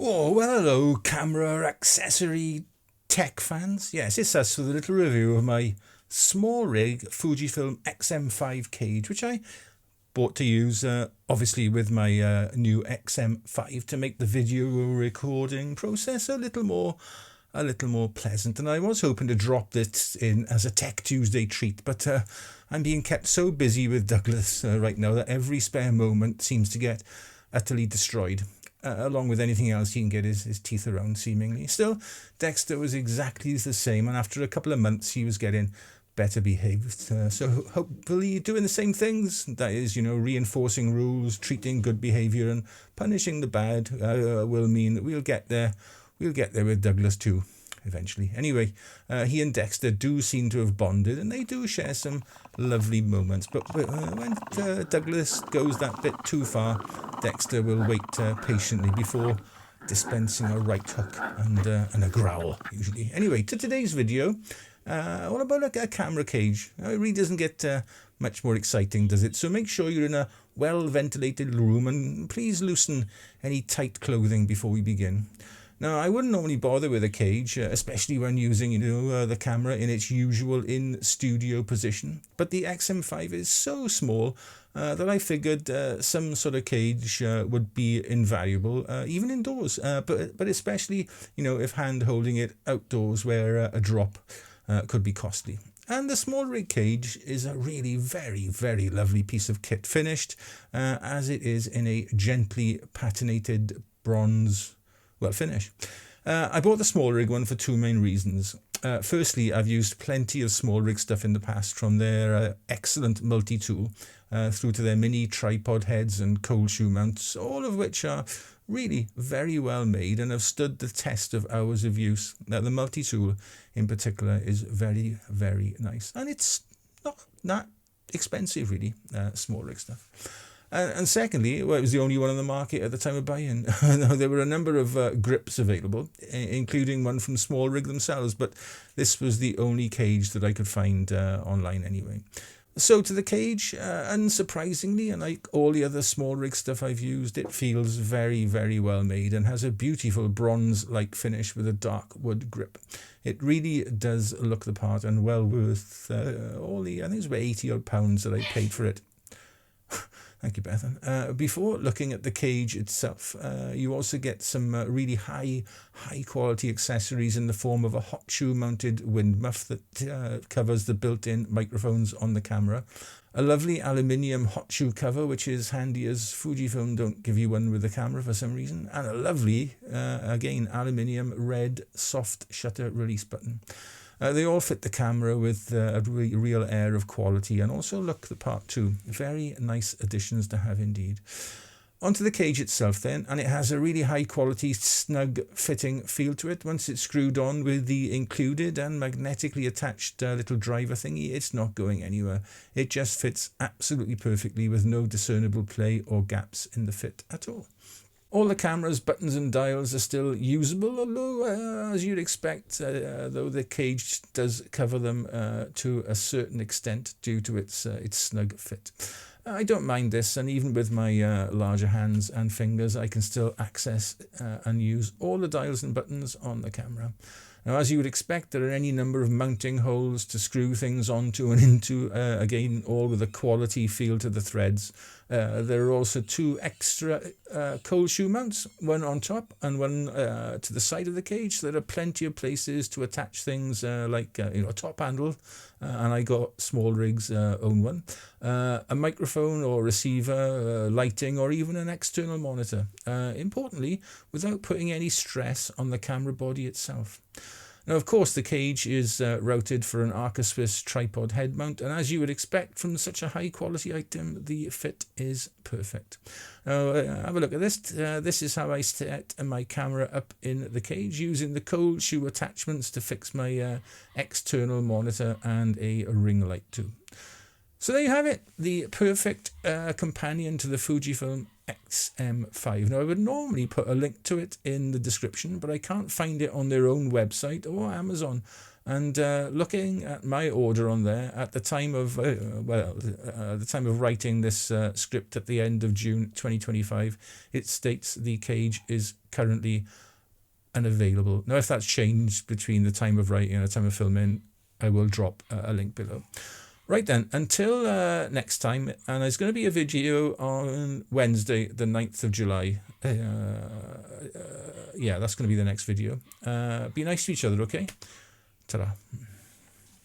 Oh, well, hello, camera accessory tech fans. Yes, it's us with a little review of my Smallrig Fujifilm X-M5 cage, which I bought to use, obviously, with my new X-M5 to make the video recording process a little more pleasant. And I was hoping to drop this in as a Tech Tuesday treat, but I'm being kept so busy with Douglas right now that every spare moment seems to get utterly destroyed. Along with anything else he can get his teeth around, seemingly. Still, Dexter was exactly the same, and after a couple of months, he was getting better behaved. So hopefully doing the same things, that is, reinforcing rules, treating good behavior, and punishing the bad will mean that we'll get there with Douglas too, eventually. Anyway, he and Dexter do seem to have bonded, and they do share some lovely moments. But when Douglas goes that bit too far, Dexter will wait patiently before dispensing a right hook and a growl, usually. Anyway, to today's video, all about a camera cage. It really doesn't get much more exciting, does it? So make sure you're in a well-ventilated room, and please loosen any tight clothing before we begin. Now, I wouldn't normally bother with a cage, especially when using, the camera in its usual in-studio position. But the X-M5 is so small that I figured some sort of cage would be invaluable, even indoors. But especially, if hand-holding it outdoors where a drop could be costly. And the Smallrig cage is a really very, very lovely piece of kit, finished as it is in a gently patinated bronze finish. I bought the Smallrig one for two main reasons. Firstly, I've used plenty of Smallrig stuff in the past, from their excellent multi-tool through to their mini tripod heads and cold shoe mounts, all of which are really very well made and have stood the test of hours of use. Now, the multi-tool in particular is very, very nice, and it's not that expensive, really, Smallrig stuff. And secondly, it was the only one on the market at the time of buying. There were a number of grips available, including one from Smallrig themselves, but this was the only cage that I could find online anyway. So to the cage, unsurprisingly, and like all the other Smallrig stuff I've used, it feels very, very well made and has a beautiful bronze-like finish with a dark wood grip. It really does look the part, and well worth all the, I think it was about £80 that I paid for it. Thank you, Bethan. Before looking at the cage itself, you also get some really high quality accessories in the form of a hot shoe mounted wind muff that covers the built-in microphones on the camera, a lovely aluminium hot shoe cover, which is handy as Fujifilm don't give you one with the camera for some reason, and a lovely, again, aluminium red soft shutter release button. They all fit the camera with a real air of quality and also look the part too. Very nice additions to have indeed. Onto the cage itself then, and it has a really high quality snug fitting feel to it. Once it's screwed on with the included and magnetically attached little driver thingy, it's not going anywhere. It just fits absolutely perfectly with no discernible play or gaps in the fit at all. All the camera's buttons and dials are still usable, although, as you'd expect, though the cage does cover them to a certain extent due to its snug fit. I don't mind this, and even with my larger hands and fingers, I can still access and use all the dials and buttons on the camera. Now, as you would expect, there are any number of mounting holes to screw things onto and into, again, all with a quality feel to the threads. There are also two extra cold shoe mounts, one on top and one to the side of the cage. So there are plenty of places to attach things like a top handle, and I got Smallrig's own one, a microphone or receiver, lighting, or even an external monitor. Importantly, without putting any stress on the camera body itself. Now, of course, the cage is routed for an Arca Swiss tripod head mount, and as you would expect from such a high-quality item, the fit is perfect. Now, have a look at this. This is how I set my camera up in the cage, using the cold shoe attachments to fix my external monitor and a ring light too. So there you have it, the perfect companion to the Fujifilm X-M5. Now, I would normally put a link to it in the description, but I can't find it on their own website or Amazon. And looking at my order on there at the time of the time of writing this script at the end of June 2025, it states the cage is currently unavailable. Now, if that's changed between the time of writing and the time of filming, I will drop a link below. Right then, until next time, and there's going to be a video on Wednesday, the 9th of July. Yeah, that's going to be the next video. Be nice to each other, okay? Ta-da.